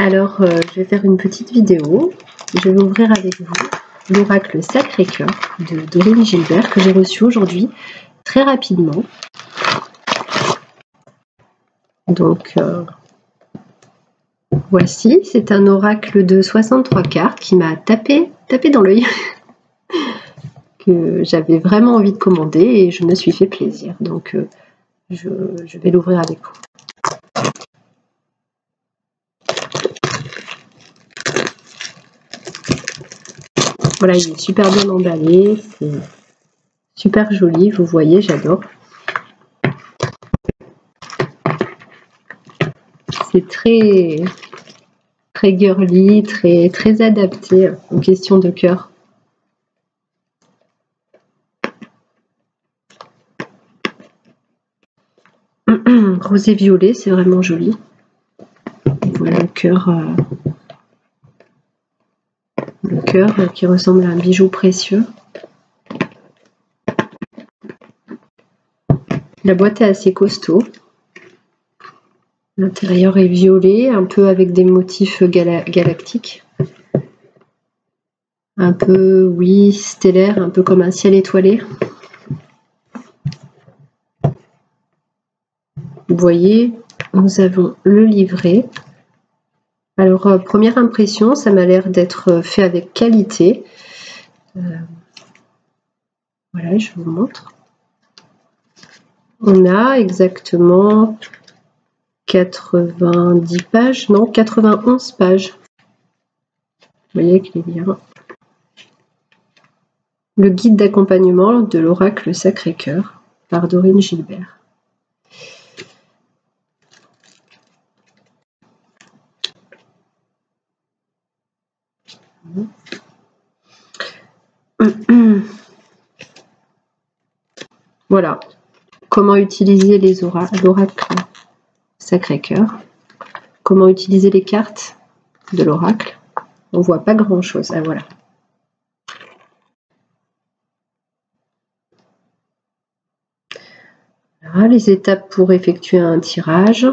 Alors, je vais faire une petite vidéo. Je vais ouvrir avec vous l'oracle Sacré-Cœur de Dorine Gilbert que j'ai reçu aujourd'hui très rapidement. Donc, voici, c'est un oracle de 63 cartes qui m'a tapé dans l'œil, que j'avais vraiment envie de commander et je me suis fait plaisir. Donc, je vais l'ouvrir avec vous. Voilà, il est super bien emballé, c'est super joli, vous voyez, j'adore. C'est très girly, très adapté aux questions de cœur. Rosé violet, c'est vraiment joli. Voilà le cœur qui ressemble à un bijou précieux. La boîte est assez costaud. L'intérieur est violet, un peu avec des motifs galactiques. Un peu, oui, stellaire, un peu comme un ciel étoilé. Vous voyez, nous avons le livret. Alors, première impression, ça m'a l'air d'être fait avec qualité. Voilà, je vous montre. On a exactement 90 pages, non, 91 pages. Vous voyez qu'il est bien. Le guide d'accompagnement de l'oracle Sacré-Cœur par Dorine Gilbert. Voilà, comment utiliser l'oracle Sacré-Cœur, comment utiliser les cartes de l'oracle. On voit pas grand chose, ah voilà. Voilà, les étapes pour effectuer un tirage,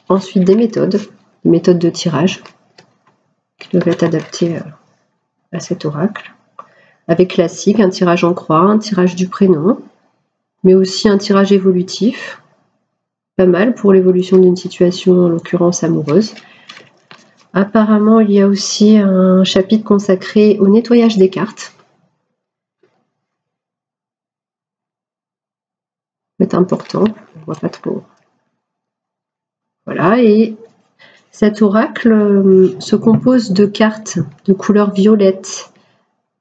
ensuite des méthodes de tirage qui doivent être adaptées à cet oracle. Avec classique, un tirage en croix, un tirage du prénom, mais aussi un tirage évolutif, pas mal pour l'évolution d'une situation, en l'occurrence amoureuse. Apparemment, il y a aussi un chapitre consacré au nettoyage des cartes. C'est important, on ne voit pas trop. Voilà, et cet oracle se compose de cartes de couleur violette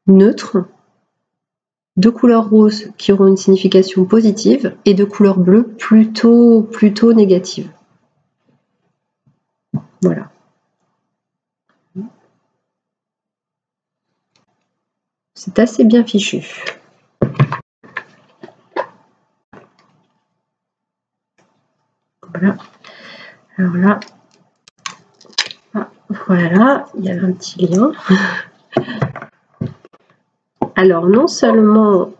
neutre, de couleur rose qui auront une signification positive et de couleur bleue plutôt négative. Voilà. C'est assez bien fichu. Voilà. Alors là, voilà, il y a un petit lien. Alors, non seulement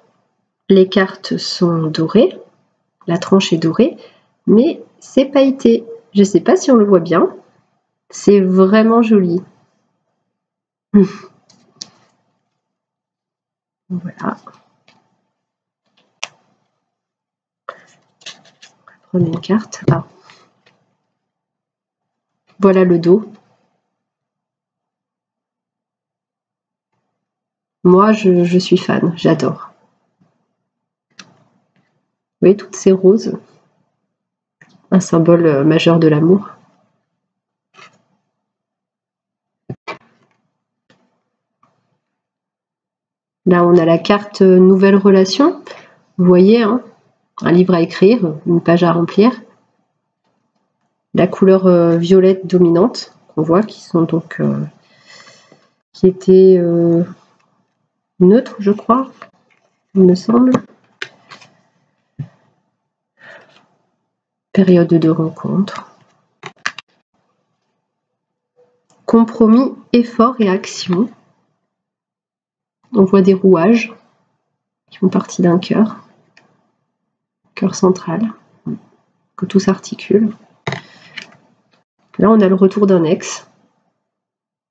les cartes sont dorées, la tranche est dorée, mais c'est pailleté. Je ne sais pas si on le voit bien. C'est vraiment joli. Voilà. On va prendre une carte. Ah. Voilà le dos. Moi, je suis fan, j'adore. Vous voyez, toutes ces roses. Un symbole majeur de l'amour. Là, on a la carte nouvelle relation. Vous voyez, hein, un livre à écrire, une page à remplir. La couleur violette dominante, qu'on voit, qui sont donc qui étaient neutres, je crois, il me semble. Période de rencontre. Compromis, effort et action. On voit des rouages qui font partie d'un cœur central, que tout s'articule. Là, on a le retour d'un ex.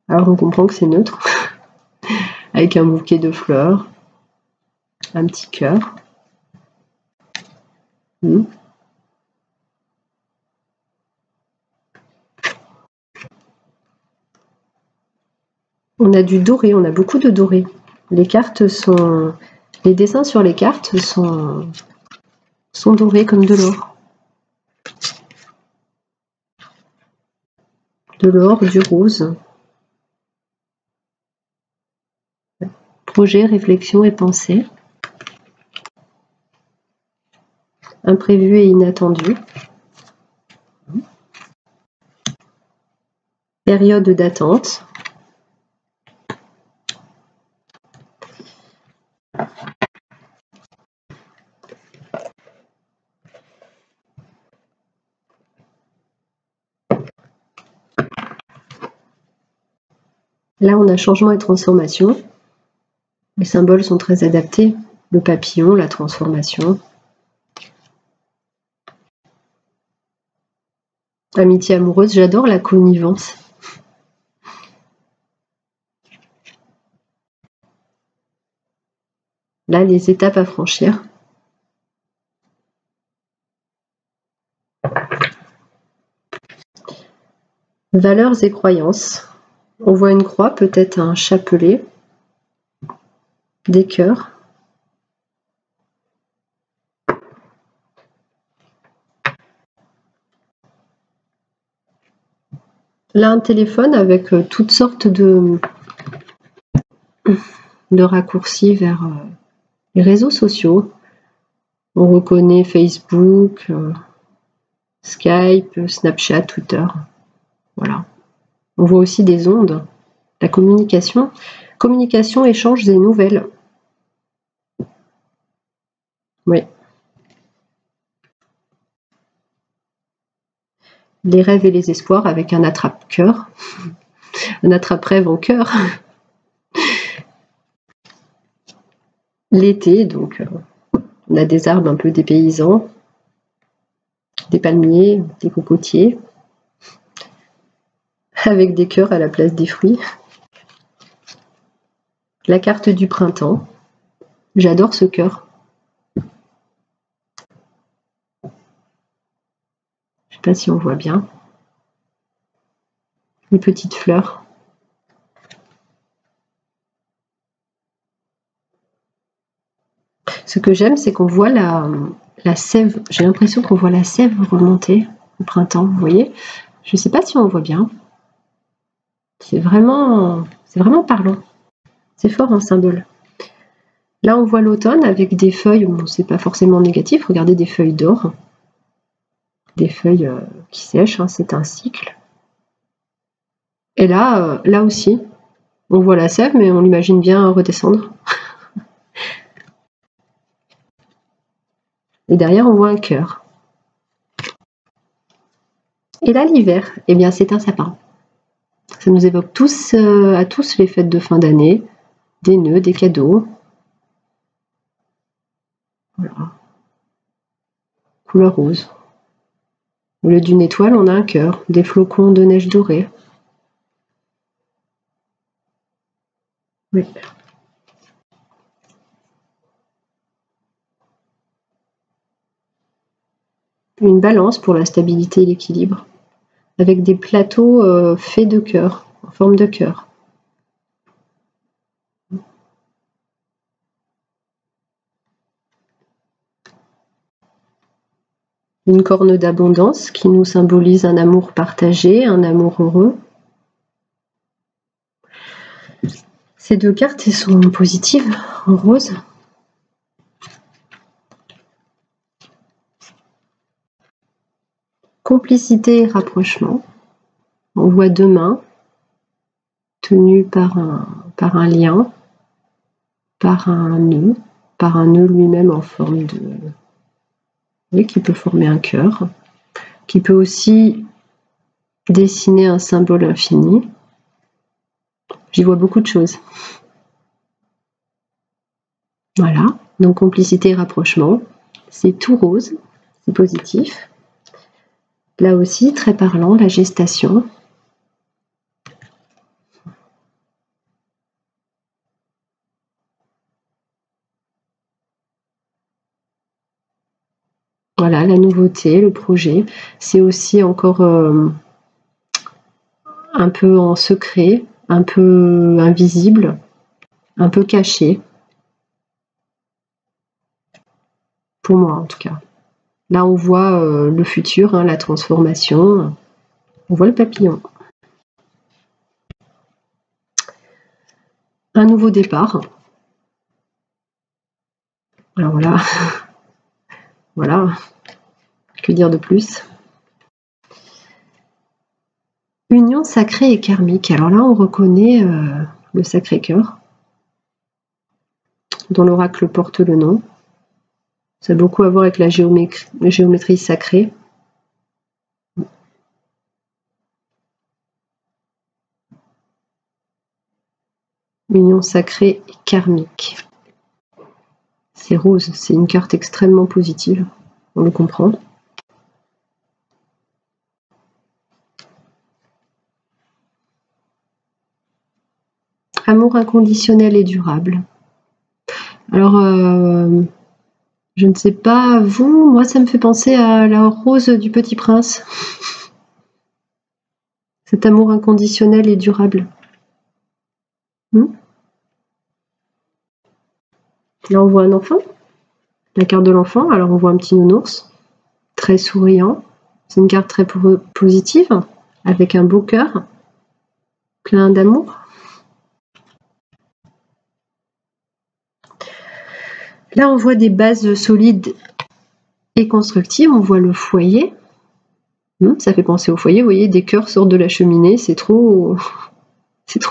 Alors on comprend que c'est neutre, avec un bouquet de fleurs, un petit cœur. On a du doré, on a beaucoup de doré. Les dessins sur les cartes sont dorés comme de l'or. De l'or, du rose. Projet, réflexion et pensée. Imprévu et inattendu. Période d'attente. Là, on a changement et transformation. Les symboles sont très adaptés. Le papillon, la transformation. Amitié amoureuse, j'adore la connivence. Là, les étapes à franchir. Valeurs et croyances. On voit une croix, peut-être un chapelet, des cœurs. Là, un téléphone avec toutes sortes de raccourcis vers les réseaux sociaux. On reconnaît Facebook, Skype, Snapchat, Twitter. Voilà. On voit aussi des ondes, la communication. Communication, échange des nouvelles. Oui. Les rêves et les espoirs avec un attrape-cœur. Un attrape-rêve en cœur. L'été, donc on a des arbres un peu dépaysants, des palmiers, des cocotiers, avec des cœurs à la place des fruits. La carte du printemps. J'adore ce cœur. Je sais pas si on voit bien. Les petites fleurs. Ce que j'aime, c'est qu'on voit la sève. J'ai l'impression qu'on voit la sève remonter au printemps, vous voyez. Je ne sais pas si on voit bien. C'est vraiment parlant. C'est fort un symbole. Là, on voit l'automne avec des feuilles, bon, c'est pas forcément négatif. Regardez, des feuilles d'or. Des feuilles qui sèchent, hein, c'est un cycle. Et là, là aussi, on voit la sève, mais on l'imagine bien redescendre. Et derrière, on voit un cœur. Et là, l'hiver, eh bien, c'est un sapin. Ça nous évoque à tous les fêtes de fin d'année, des nœuds, des cadeaux. Voilà. Couleur rose. Au lieu d'une étoile, on a un cœur, des flocons de neige dorée. Oui. Une balance pour la stabilité et l'équilibre, avec des plateaux faits de cœur, en forme de cœur. Une corne d'abondance qui nous symbolise un amour partagé, un amour heureux. Ces deux cartes sont positives, en rose. Complicité et rapprochement. On voit deux mains tenues par un lien, par un nœud lui-même en forme de... Oui, qui peut former un cœur, qui peut aussi dessiner un symbole infini. J'y vois beaucoup de choses. Voilà, donc complicité et rapprochement. C'est tout rose, c'est positif. Là aussi, très parlant, la gestation. Voilà, la nouveauté, le projet. C'est aussi encore un peu en secret, un peu invisible, un peu caché. Pour moi, en tout cas. Là, on voit le futur, hein, la transformation. On voit le papillon. Un nouveau départ. Alors voilà. Voilà. Que dire de plus? Union sacrée et karmique. Alors là, on reconnaît le Sacré-Cœur, dont l'oracle porte le nom. Ça a beaucoup à voir avec la géométrie sacrée. Union sacrée et karmique. C'est rose, c'est une carte extrêmement positive, on le comprend. Amour inconditionnel et durable. Alors, je ne sais pas, vous, moi ça me fait penser à la rose du Petit Prince. Cet amour inconditionnel et durable. Là, on voit un enfant, la carte de l'enfant. Alors, on voit un petit nounours, très souriant. C'est une carte très positive, avec un beau cœur, plein d'amour. Là, on voit des bases solides et constructives. On voit le foyer. Ça fait penser au foyer. Vous voyez, des cœurs sortent de la cheminée. C'est trop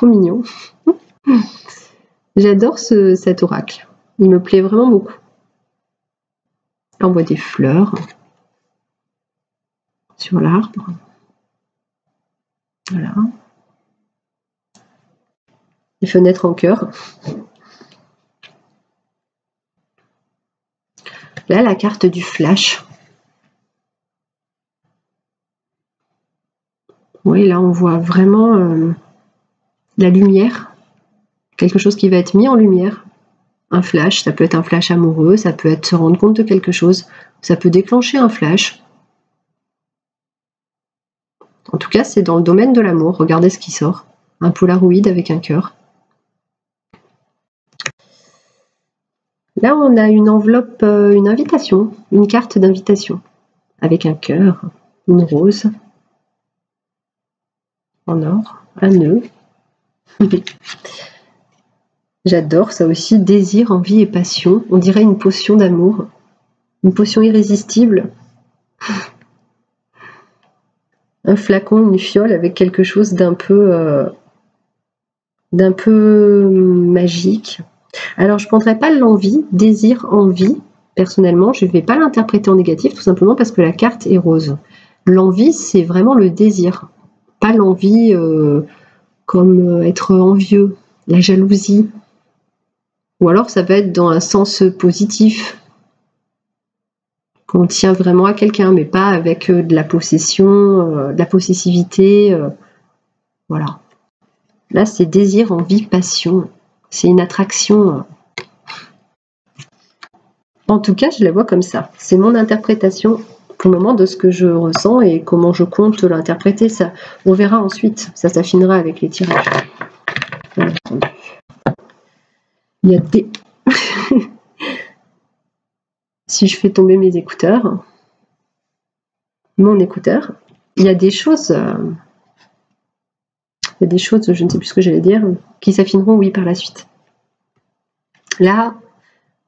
mignon. J'adore cet oracle. Il me plaît vraiment beaucoup. Là, on voit des fleurs sur l'arbre. Voilà. Des fenêtres en cœur. Là, la carte du flash. Oui, là, on voit vraiment la lumière. Quelque chose qui va être mis en lumière. Un flash, ça peut être un flash amoureux, ça peut être se rendre compte de quelque chose. Ça peut déclencher un flash. En tout cas, c'est dans le domaine de l'amour. Regardez ce qui sort. Un polaroid avec un cœur. Là, on a une enveloppe, une invitation, une carte d'invitation, avec un cœur, une rose, en or, un nœud. J'adore ça aussi, désir, envie et passion. On dirait une potion d'amour, une potion irrésistible. Un flacon, une fiole avec quelque chose d'un peu magique. Alors, je ne prendrais pas l'envie, désir, envie. Personnellement, je ne vais pas l'interpréter en négatif, tout simplement parce que la carte est rose. L'envie, c'est vraiment le désir. Pas l'envie comme être envieux, la jalousie. Ou alors, ça va être dans un sens positif. Qu'on tient vraiment à quelqu'un, mais pas avec de la possession, de la possessivité. Voilà. Là, c'est désir, envie, passion. C'est une attraction. En tout cas, je la vois comme ça. C'est mon interprétation pour le moment de ce que je ressens et comment je compte l'interpréter. Ça, on verra ensuite. Ça s'affinera avec les tirages. Il y a des... Si je fais tomber mes écouteurs, mon écouteur, il y a des choses... Il y a des choses, je ne sais plus ce que j'allais dire, qui s'affineront, oui, par la suite. Là,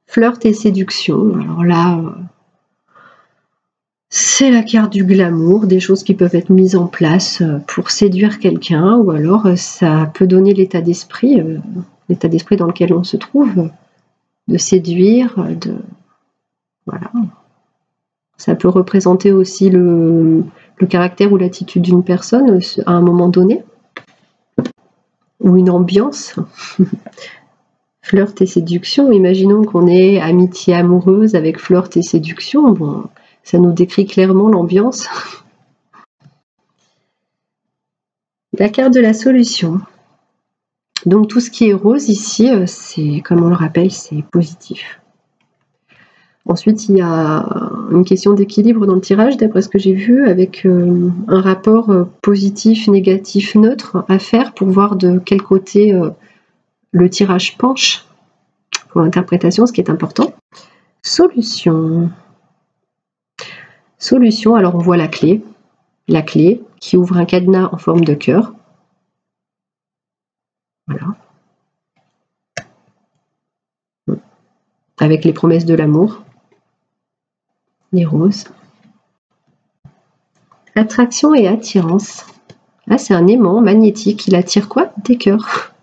flirt et séduction. Alors là, c'est la carte du glamour, des choses qui peuvent être mises en place pour séduire quelqu'un, ou alors ça peut donner l'état d'esprit dans lequel on se trouve, de séduire, voilà. Ça peut représenter aussi le caractère ou l'attitude d'une personne à un moment donné, ou une ambiance. Flirt et séduction, imaginons qu'on ait amitié amoureuse avec flirt et séduction, bon, ça nous décrit clairement l'ambiance. La carte de la solution. Donc tout ce qui est rose ici, c'est, comme on le rappelle, c'est positif. Ensuite, il y a une question d'équilibre dans le tirage, d'après ce que j'ai vu, avec un rapport positif, négatif, neutre à faire pour voir de quel côté le tirage penche pour l'interprétation, ce qui est important. Solution. Solution, alors on voit la clé qui ouvre un cadenas en forme de cœur. Voilà. Avec les promesses de l'amour. Les roses. Attraction et attirance. Là, c'est un aimant magnétique. Il attire quoi? Des cœurs.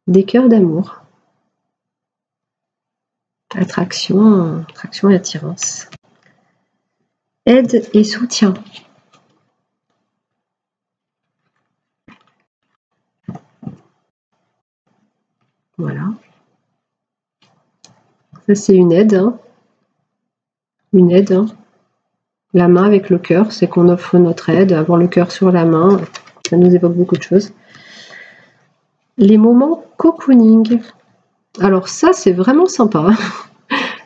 Des cœurs d'amour. Attraction et attirance. Aide et soutien. Voilà. Ça, c'est une aide. Hein. Une aide. Hein. La main avec le cœur, c'est qu'on offre notre aide. Avoir le cœur sur la main, ça nous évoque beaucoup de choses. Les moments cocooning. Alors ça, c'est vraiment sympa.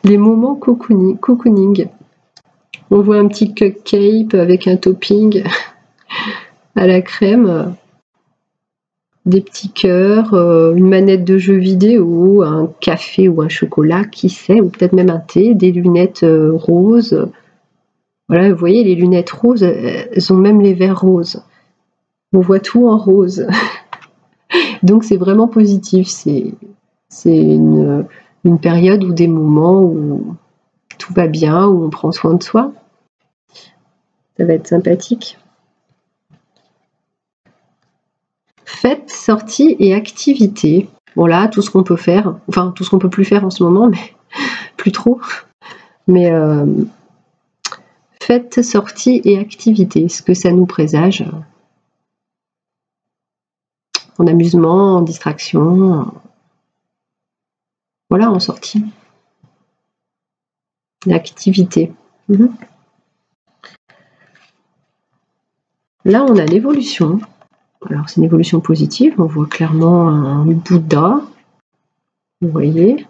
Les moments cocooning. On voit un petit cupcake avec un topping à la crème. Des petits cœurs, une manette de jeu vidéo, un café ou un chocolat, qui sait, ou peut-être même un thé, des lunettes roses. Voilà, vous voyez, les lunettes roses, elles ont même les verres roses. On voit tout en rose. Donc c'est vraiment positif. C'est une période ou des moments où tout va bien, où on prend soin de soi. Ça va être sympathique. Fêtes, sorties et activités. Voilà, tout ce qu'on peut faire. Enfin, tout ce qu'on peut plus faire en ce moment, mais plus trop. Mais fêtes, sorties et activités. Ce que ça nous présage en amusement, en distraction. Voilà, en sortie. L'activité. Là, on a l'évolution. Alors, c'est une évolution positive. On voit clairement un Bouddha. Vous voyez,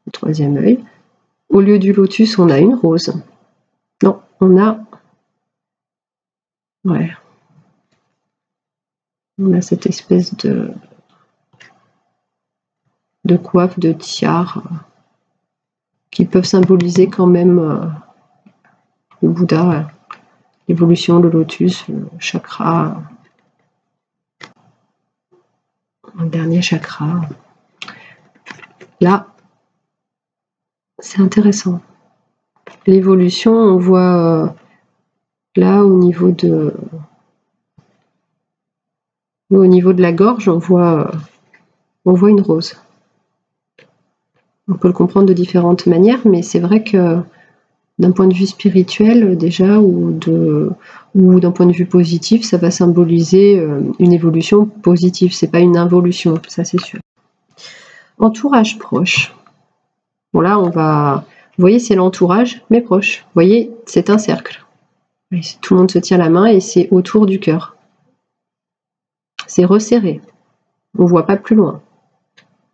le troisième œil. Au lieu du lotus, on a une rose. Non, on a... Ouais. On a cette espèce de coiffe, de tiare, qui peuvent symboliser quand même le Bouddha, l'évolution, le lotus, le chakra, le dernier chakra. Là, c'est intéressant. L'évolution, on voit là au niveau de la gorge, on voit une rose. On peut le comprendre de différentes manières, mais c'est vrai que d'un point de vue spirituel déjà, ou d'un point de vue positif, ça va symboliser une évolution positive. C'est pas une involution, ça c'est sûr. Entourage proche. Bon là, on va... Vous voyez, c'est l'entourage, mais proche. Vous voyez, c'est un cercle. Tout le monde se tient la main et c'est autour du cœur. C'est resserré. On voit pas plus loin.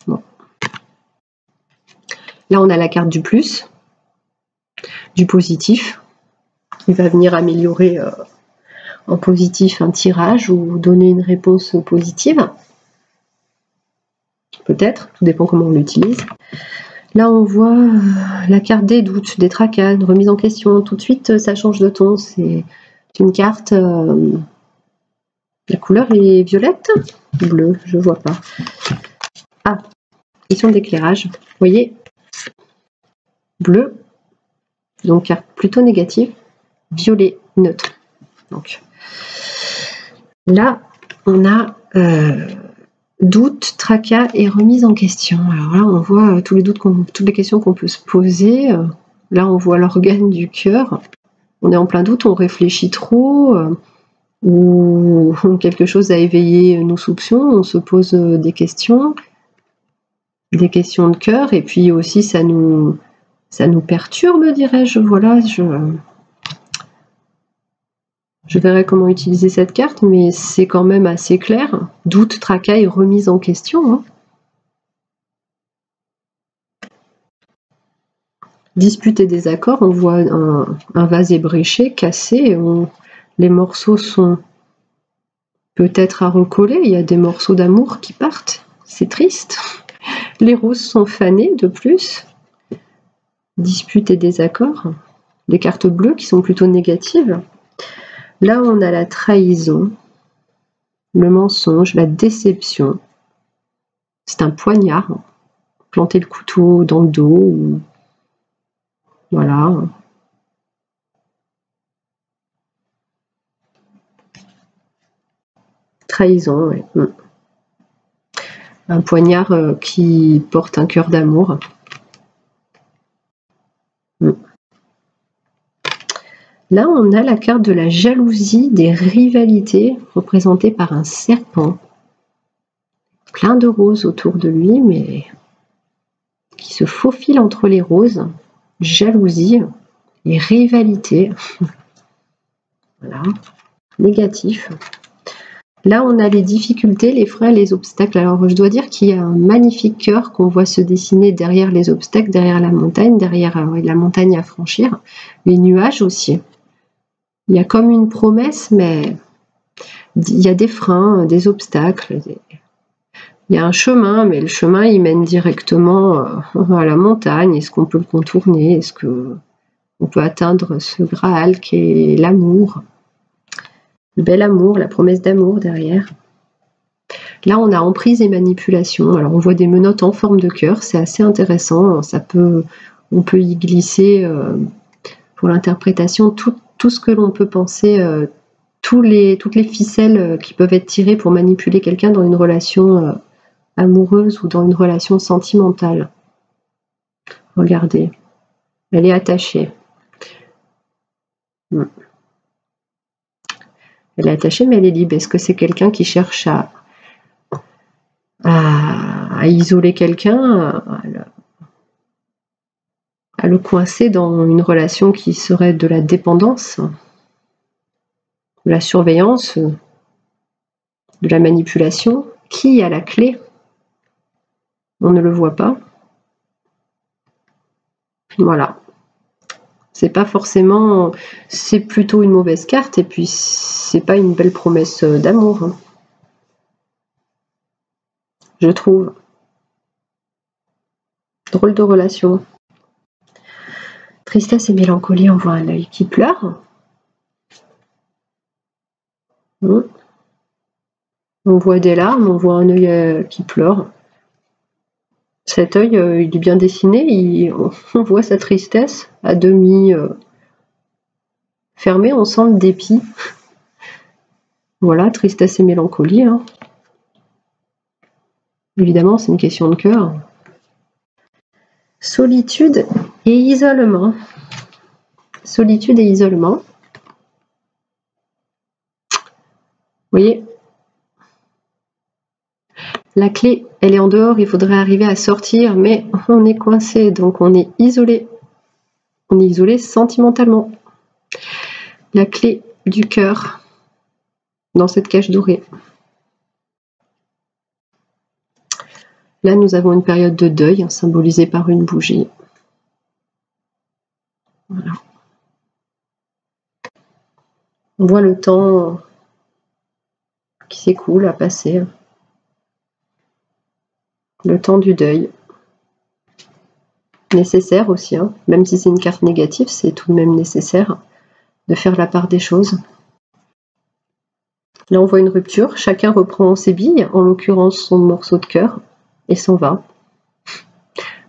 Bon. Là, on a la carte du plus, du positif, qui va venir améliorer en positif un tirage ou donner une réponse positive. Peut-être, tout dépend comment on l'utilise. Là, on voit la carte des doutes, des tracas, de remise en question. Tout de suite, ça change de ton. C'est une carte... la couleur est violette, bleu, je vois pas. Ah, question d'éclairage. Vous voyez, bleu, donc carte plutôt négative, violet, neutre. Donc là, on a doute, tracas et remise en question. Alors là, on voit tous les doutes, toutes les questions qu'on peut se poser. Là, on voit l'organe du cœur. On est en plein doute, on réfléchit trop, ou quelque chose a éveillé nos soupçons. On se pose des questions de cœur, et puis aussi ça nous perturbe, dirais-je. Voilà, je verrai comment utiliser cette carte, mais c'est quand même assez clair. Doute, tracas et remise en question. Hein. Dispute et désaccord, on voit un vase ébréché, cassé, les morceaux sont peut-être à recoller, il y a des morceaux d'amour qui partent, c'est triste. Les roses sont fanées de plus. Dispute et désaccord, les cartes bleues qui sont plutôt négatives. Là, on a la trahison, le mensonge, la déception. C'est un poignard. Planter le couteau dans le dos. Ou... Voilà. Trahison, oui. Un poignard qui porte un cœur d'amour. Là, on a la carte de la jalousie, des rivalités, représentée par un serpent. Plein de roses autour de lui, mais qui se faufile entre les roses. Jalousie et rivalité. Voilà. Négatif. Là, on a les difficultés, les freins, les obstacles. Alors, je dois dire qu'il y a un magnifique cœur qu'on voit se dessiner derrière les obstacles, derrière la montagne la montagne à franchir. Les nuages aussi. Il y a comme une promesse, mais il y a des freins, des obstacles. Il y a un chemin, mais le chemin, il mène directement à la montagne. Est-ce qu'on peut le contourner? Est-ce qu'on peut atteindre ce Graal qui est l'amour? Le bel amour, la promesse d'amour derrière. Là, on a emprise et manipulation. Alors, on voit des menottes en forme de cœur. C'est assez intéressant. On peut y glisser, pour l'interprétation, tout ce que l'on peut penser, toutes les ficelles qui peuvent être tirées pour manipuler quelqu'un dans une relation amoureuse ou dans une relation sentimentale. Regardez. Elle est attachée. Elle est attachée, mais elle est libre. Est-ce que c'est quelqu'un qui cherche à isoler quelqu'un, à le coincer dans une relation qui serait de la dépendance, de la surveillance, de la manipulation? Qui a la clé? On ne le voit pas. Voilà. C'est pas forcément... C'est plutôt une mauvaise carte, et puis c'est pas une belle promesse d'amour, hein, je trouve. Drôle de relation. Tristesse et mélancolie, on voit un œil qui pleure. On voit des larmes, on voit un œil qui pleure. Cet œil, il est bien dessiné, on voit sa tristesse à demi fermée, on sent le dépit. Voilà, tristesse et mélancolie. Hein. Évidemment, c'est une question de cœur. Solitude et isolement. Solitude et isolement. Vous voyez, la clé, elle est en dehors, il faudrait arriver à sortir, mais on est coincé, donc on est isolé. On est isolé sentimentalement. La clé du cœur dans cette cage dorée. Là, nous avons une période de deuil, symbolisée par une bougie. Voilà. On voit le temps qui s'écoule à passer. Le temps du deuil. Nécessaire aussi, hein. Même si c'est une carte négative, c'est tout de même nécessaire de faire la part des choses. Là, on voit une rupture. Chacun reprend ses billes, en l'occurrence son morceau de cœur, et s'en va.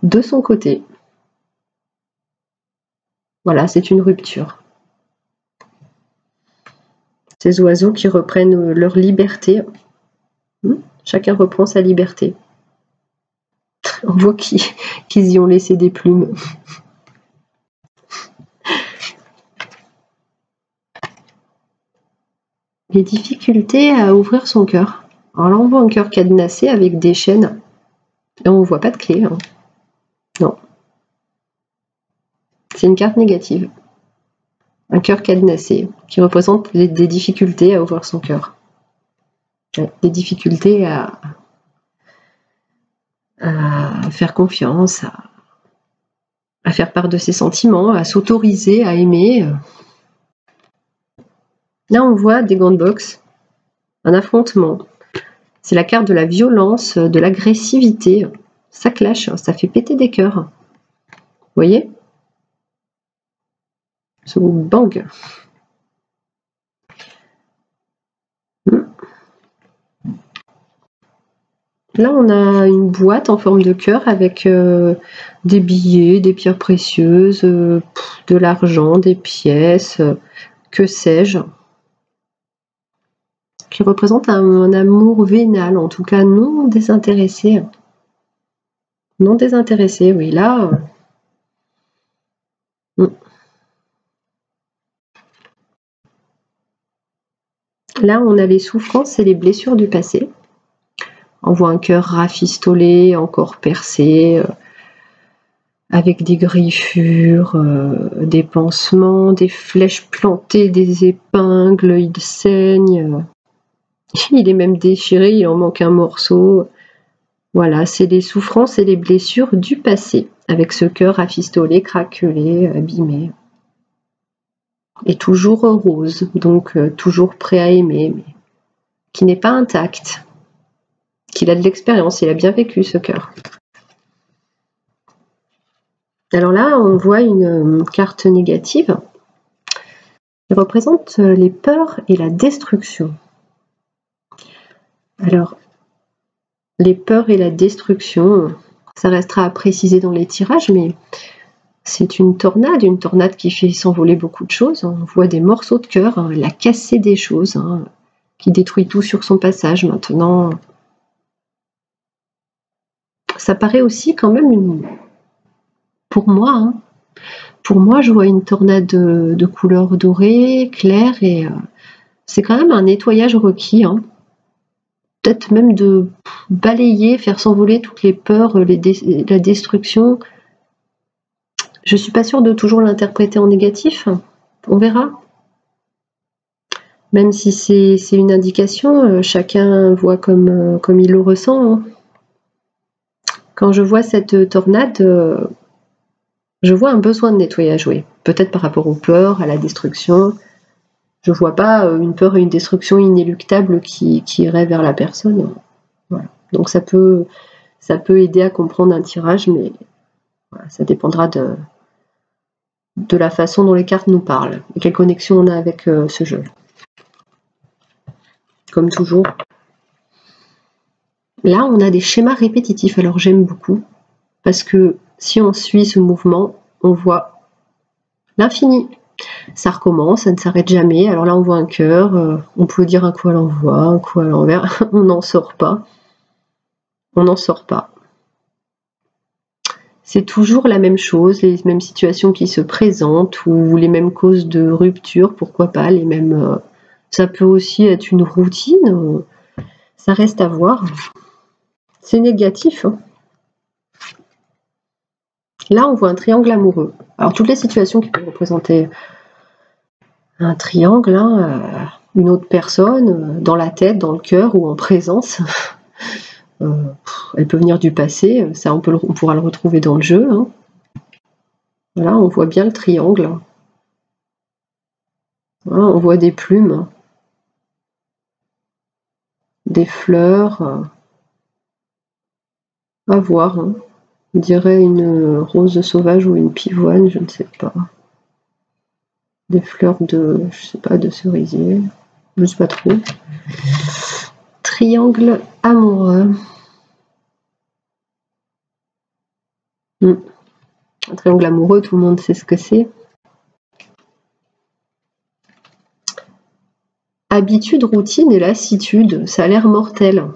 De son côté. Voilà, c'est une rupture. Ces oiseaux qui reprennent leur liberté. Chacun reprend sa liberté. On voit qu'ils y ont laissé des plumes. Les difficultés à ouvrir son cœur. Alors là, on voit un cœur cadenassé avec des chaînes. Et on ne voit pas de clé. Hein. Non. C'est une carte négative. Un cœur cadenassé qui représente des difficultés à ouvrir son cœur. Des difficultés à faire confiance, à faire part de ses sentiments, à s'autoriser, à aimer. Là, on voit des gants de boxe, un affrontement. C'est la carte de la violence, de l'agressivité. Ça clash, ça fait péter des cœurs. Vous voyez? Ce bang. Là, on a une boîte en forme de cœur avec des billets, des pierres précieuses, de l'argent, des pièces, que sais-je, qui représente un amour vénal, en tout cas non désintéressé. Non désintéressé, oui, là... Là, on a les souffrances et les blessures du passé. On voit un cœur rafistolé, encore percé, avec des griffures, des pansements, des flèches plantées, des épingles, il saigne. Il est même déchiré, il en manque un morceau. Voilà, c'est les souffrances et les blessures du passé, avec ce cœur rafistolé, craquelé, abîmé. Et toujours rose, donc toujours prêt à aimer, mais qui n'est pas intact. Qu'il a de l'expérience, il a bien vécu ce cœur. Alors là, on voit une carte négative. Elle représente les peurs et la destruction. Alors, les peurs et la destruction, ça restera à préciser dans les tirages, mais c'est une tornade qui fait s'envoler beaucoup de choses. On voit des morceaux de cœur, elle a cassé des choses, qui détruit tout sur son passage maintenant. Ça paraît aussi quand même pour moi, je vois une tornade de couleur dorée, claire, et c'est quand même un nettoyage requis. Peut-être même de balayer, faire s'envoler toutes les peurs, la destruction. Je suis pas sûre de toujours l'interpréter en négatif. On verra. Même si c'est une indication, chacun voit comme il le ressent. Quand je vois cette tornade, je vois un besoin de nettoyage, oui. Peut-être par rapport aux peurs, à la destruction. Je vois pas une peur et une destruction inéluctable qui irait vers la personne. Voilà. Donc ça peut aider à comprendre un tirage, mais voilà, ça dépendra de la façon dont les cartes nous parlent et quelle connexion on a avec ce jeu. Comme toujours. Là, on a des schémas répétitifs, alors j'aime beaucoup, parce que si on suit ce mouvement, on voit l'infini. Ça recommence, ça ne s'arrête jamais. Alors là, on voit un cœur, on peut dire un coup à l'envoi, un coup à l'envers, on n'en sort pas. On n'en sort pas. C'est toujours la même chose, les mêmes situations qui se présentent, ou les mêmes causes de rupture, pourquoi pas, les mêmes... ça peut aussi être une routine, ça reste à voir. C'est négatif. Là, on voit un triangle amoureux. Alors, toutes les situations qui peuvent représenter un triangle, une autre personne, dans la tête, dans le cœur ou en présence, elle peut venir du passé, ça on pourra le retrouver dans le jeu. Voilà, on voit bien le triangle. Voilà, on voit des plumes, des fleurs, à voir. On dirait une rose sauvage ou une pivoine, je ne sais pas. Des fleurs je sais pas, de cerisier, je ne sais pas trop. Triangle amoureux. Un triangle amoureux, tout le monde sait ce que c'est. Habitude, routine et lassitude, ça a l'air mortel.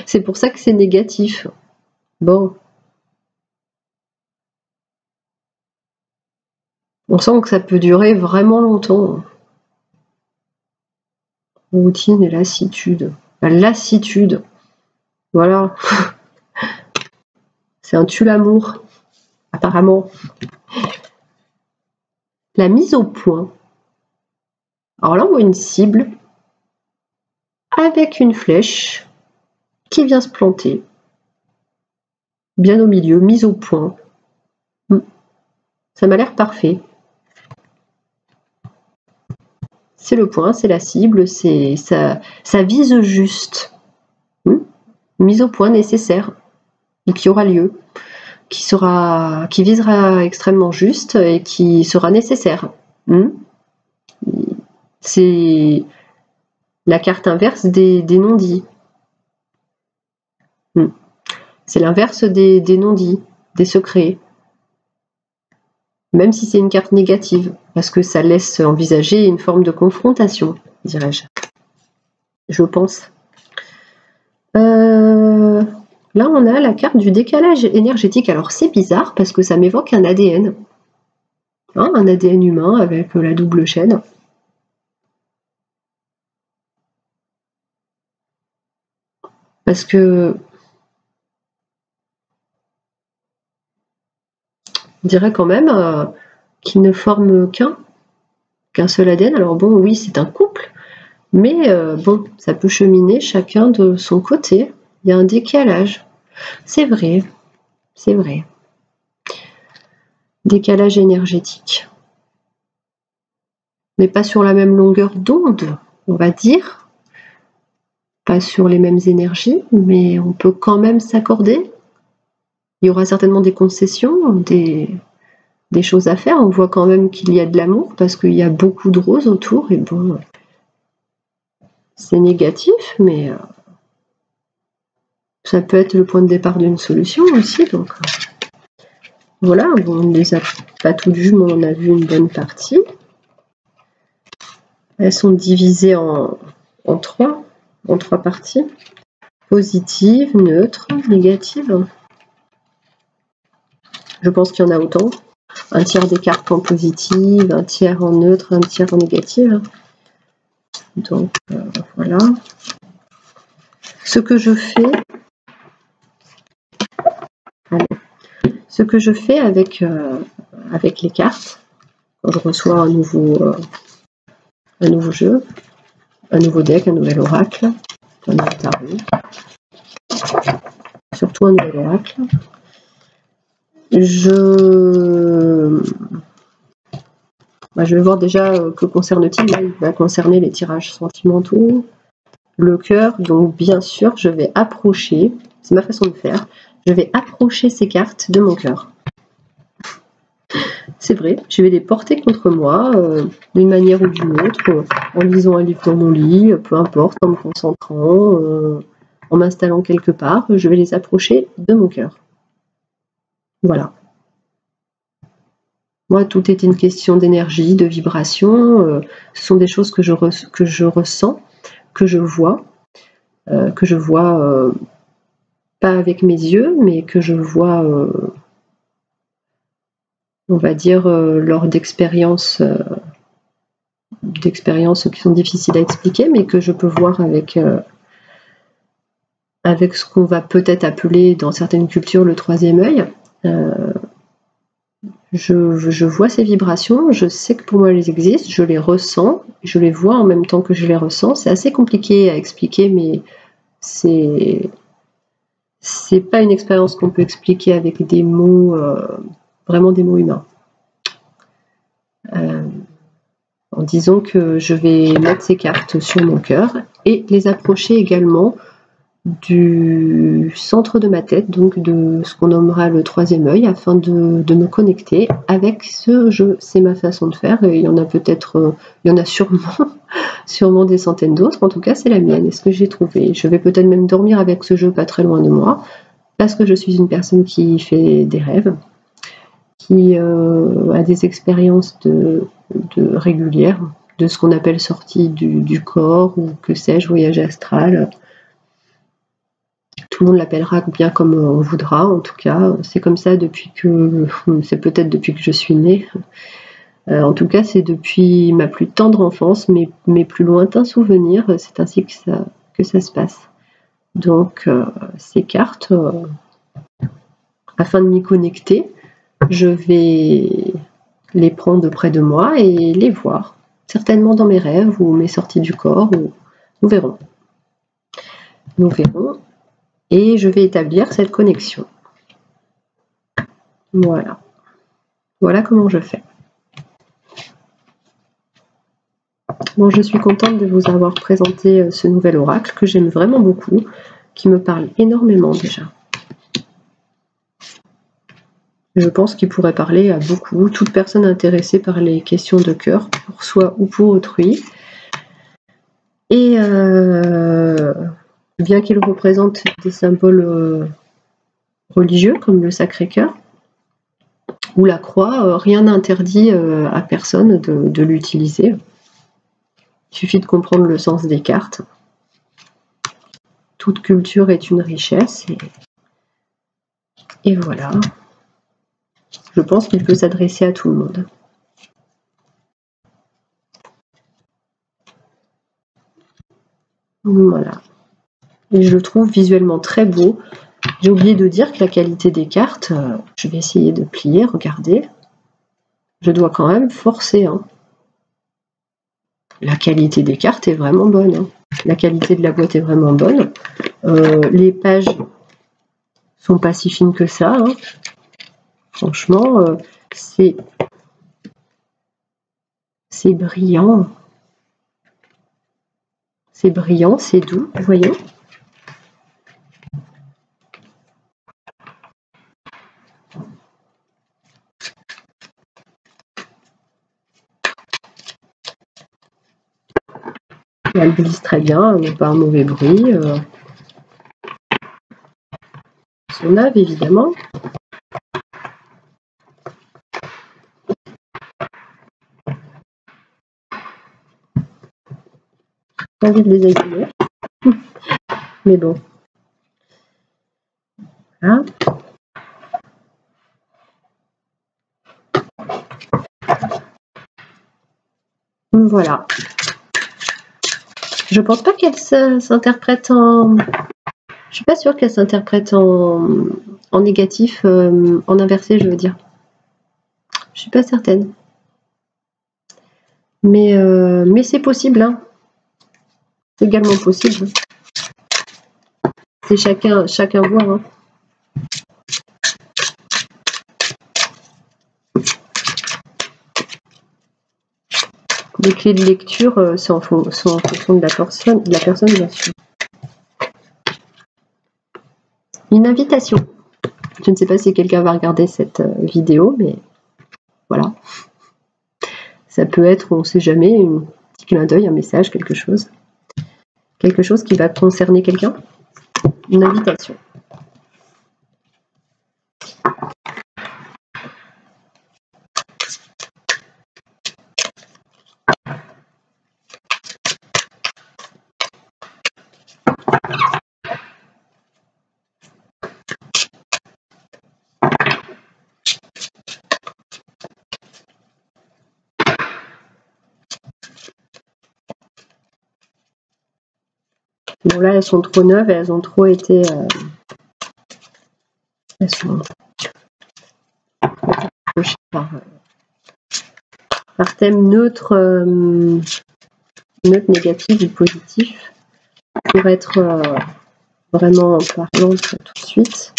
C'est pour ça que c'est négatif. Bon. On sent que ça peut durer vraiment longtemps. Routine et lassitude. La lassitude. Voilà. C'est un tue-l'amour, apparemment. La mise au point. Alors là, on voit une cible avec une flèche qui vient se planter. Bien au milieu, mise au point. Ça m'a l'air parfait. C'est le point, c'est la cible, ça vise juste. Mise au point nécessaire, qui aura lieu, qui visera extrêmement juste et qui sera nécessaire. C'est la carte inverse des non-dits. C'est l'inverse des non-dits, des secrets. Même si c'est une carte négative, parce que ça laisse envisager une forme de confrontation, dirais-je. Je pense. Là, on a la carte du décalage énergétique. Alors, c'est bizarre, parce que ça m'évoque un ADN. Hein, un ADN humain avec la double chaîne. Parce que on dirait quand même qu'ils ne forment qu'un seul ADN. Alors bon, oui, c'est un couple, mais bon, ça peut cheminer chacun de son côté. Il y a un décalage. C'est vrai, c'est vrai. Décalage énergétique. Mais pas sur la même longueur d'onde, on va dire. Pas sur les mêmes énergies, mais on peut quand même s'accorder. Il y aura certainement des concessions, des choses à faire. On voit quand même qu'il y a de l'amour parce qu'il y a beaucoup de roses autour. Et bon, c'est négatif, mais ça peut être le point de départ d'une solution aussi. Donc voilà, bon, on ne les a pas toutes vues, mais on a vu une bonne partie. Elles sont divisées en trois parties. Positive, neutre, négative. Je pense qu'il y en a autant. Un tiers des cartes en positive, un tiers en neutre, un tiers en négative. Donc voilà. Ce que je fais avec les cartes, quand je reçois un nouveau jeu, un nouveau deck, un nouvel oracle, un nouveau tarot, surtout un nouvel oracle, je vais voir déjà que concerne-t-il. Il va concerner les tirages sentimentaux, le cœur, donc bien sûr je vais approcher, c'est ma façon de faire, je vais approcher ces cartes de mon cœur. C'est vrai, je vais les porter contre moi d'une manière ou d'une autre, en lisant un livre dans mon lit, peu importe, en me concentrant, en m'installant quelque part, je vais les approcher de mon cœur. Voilà. Moi, tout est une question d'énergie, de vibration, ce sont des choses que je ressens, que je vois pas avec mes yeux, mais que je vois, on va dire, lors d'expériences qui sont difficiles à expliquer, mais que je peux voir avec ce qu'on va peut-être appeler dans certaines cultures le troisième œil. Je vois ces vibrations, je sais que pour moi elles existent, je les ressens, je les vois en même temps que je les ressens. C'est assez compliqué à expliquer, mais c'est pas une expérience qu'on peut expliquer avec des mots, vraiment des mots humains. En disant que je vais mettre ces cartes sur mon cœur et les approcher également du centre de ma tête, donc de ce qu'on nommera le troisième œil, afin de me connecter avec ce jeu. C'est ma façon de faire, et il y en a peut-être, il y en a sûrement des centaines d'autres, en tout cas c'est la mienne, et ce que j'ai trouvé. Je vais peut-être même dormir avec ce jeu pas très loin de moi, parce que je suis une personne qui fait des rêves, qui a des expériences régulières, de ce qu'on appelle sortie du corps, ou que sais-je, voyage astral. Tout le monde l'appellera bien comme on voudra, en tout cas, c'est comme ça c'est peut-être depuis que je suis née. En tout cas, c'est depuis ma plus tendre enfance, mes plus lointains souvenirs, c'est ainsi que ça se passe. Donc, ces cartes, afin de m'y connecter, je vais les prendre de près de moi et les voir, certainement dans mes rêves ou mes sorties du corps, nous verrons. Nous verrons. Et je vais établir cette connexion. Voilà. Voilà comment je fais. Bon, je suis contente de vous avoir présenté ce nouvel oracle que j'aime vraiment beaucoup, qui me parle énormément déjà. Je pense qu'il pourrait parler à beaucoup, toute personne intéressée par les questions de cœur, pour soi ou pour autrui. Et bien qu'il représente des symboles religieux comme le Sacré-Cœur ou la croix, rien n'interdit à personne de l'utiliser. Il suffit de comprendre le sens des cartes. Toute culture est une richesse et voilà. Je pense qu'il peut s'adresser à tout le monde. Voilà. Et je le trouve visuellement très beau. J'ai oublié de dire que la qualité des cartes, je vais essayer de plier, regardez. Je dois quand même forcer. Hein. La qualité des cartes est vraiment bonne. Hein. La qualité de la boîte est vraiment bonne. Les pages sont pas si fines que ça. Hein. Franchement, c'est brillant. C'est brillant, c'est doux, vous voyez. Elle glisse très bien, elle n'a pas un mauvais bruit. Son œuvre, évidemment. J'ai envie de les abîmer. Mais bon. Hein. Voilà. Je pense pas qu'elle s'interprète en... Je suis pas sûre qu'elle s'interprète en négatif, en inversé, je veux dire. Je suis pas certaine. Mais c'est possible, hein. C'est également possible. C'est chacun voit. Hein. Les clés de lecture sont en fonction de la personne, bien sûr. Une invitation. Je ne sais pas si quelqu'un va regarder cette vidéo, mais voilà. Ça peut être, on ne sait jamais, un petit clin d'œil, un message, quelque chose. Quelque chose qui va concerner quelqu'un. Une invitation. Bon là, elles sont trop neuves et elles ont trop été... elles sont accrochées par thème neutre, neutre, négatif ou positif, pour être vraiment parlante tout de suite.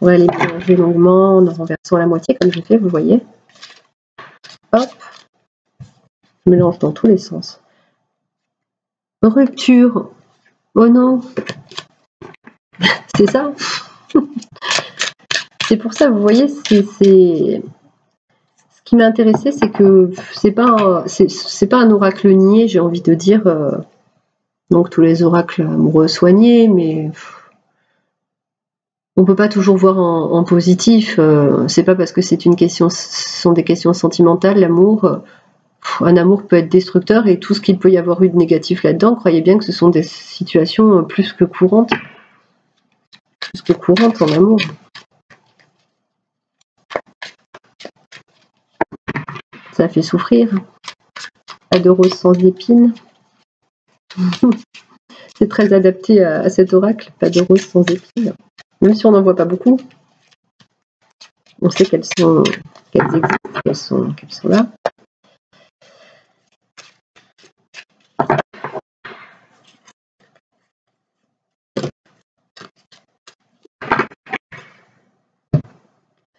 On va les mélanger longuement en renversant la moitié, comme j'ai fait, vous voyez. Hop, je mélange dans tous les sens. Rupture. Oh non. C'est ça. C'est pour ça, vous voyez, ce qui m'a intéressé, c'est que c'est pas un oracle niais, j'ai envie de dire. Donc tous les oracles amoureux soignés, mais on peut pas toujours voir en positif. C'est pas parce que ce sont des questions sentimentales, l'amour. Un amour peut être destructeur et tout ce qu'il peut y avoir eu de négatif là-dedans, croyez bien que ce sont des situations plus que courantes. Plus que courantes en amour. Ça fait souffrir. Pas de rose sans épines. C'est très adapté à cet oracle, pas de rose sans épines. Même si on n'en voit pas beaucoup, on sait qu'elles existent, qu'elles sont là.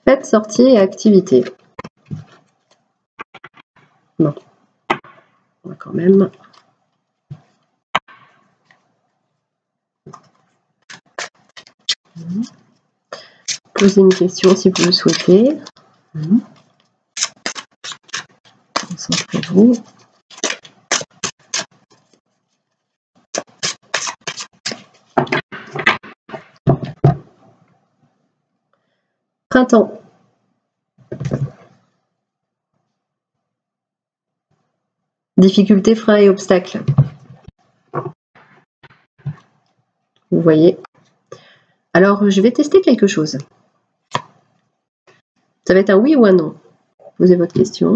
Fête, sortie et activité. Non. On va quand même. Poser une question si vous le souhaitez. Concentrez-vous. Printemps. Difficultés, freins et obstacles. Vous voyez. Alors, je vais tester quelque chose. Ça va être un oui ou un non. Posez votre question.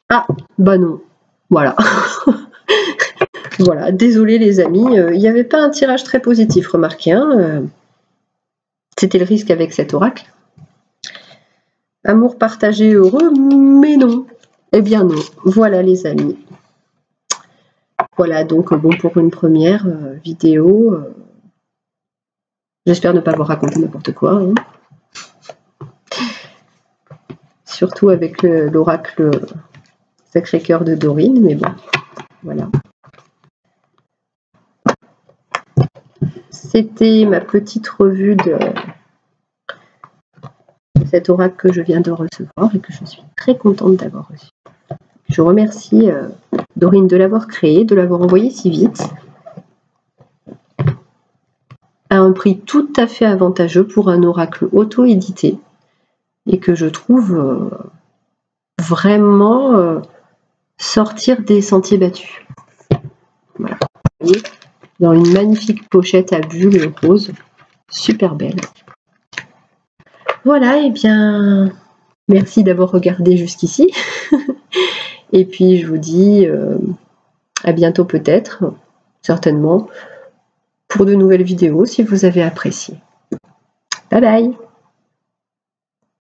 Ah, bah non. Voilà. Voilà, désolé les amis. Il n'y avait pas un tirage très positif, remarquez. Hein, c'était le risque avec cet oracle. Amour partagé heureux, mais non. Eh bien non. Voilà les amis. Voilà, donc bon, pour une première vidéo, j'espère ne pas avoir raconté n'importe quoi. Hein. Surtout avec l'oracle Sacré-Cœur de Dorine, mais bon, voilà. C'était ma petite revue de cet oracle que je viens de recevoir et que je suis très contente d'avoir reçu. Je remercie Dorine de l'avoir créé, de l'avoir envoyé si vite, à un prix tout à fait avantageux pour un oracle auto-édité et que je trouve vraiment sortir des sentiers battus. Voilà. Vous voyez, dans une magnifique pochette à bulles rose, super belle. Voilà, et bien, merci d'avoir regardé jusqu'ici. Et puis, je vous dis à bientôt peut-être, certainement, pour de nouvelles vidéos si vous avez apprécié. Bye bye!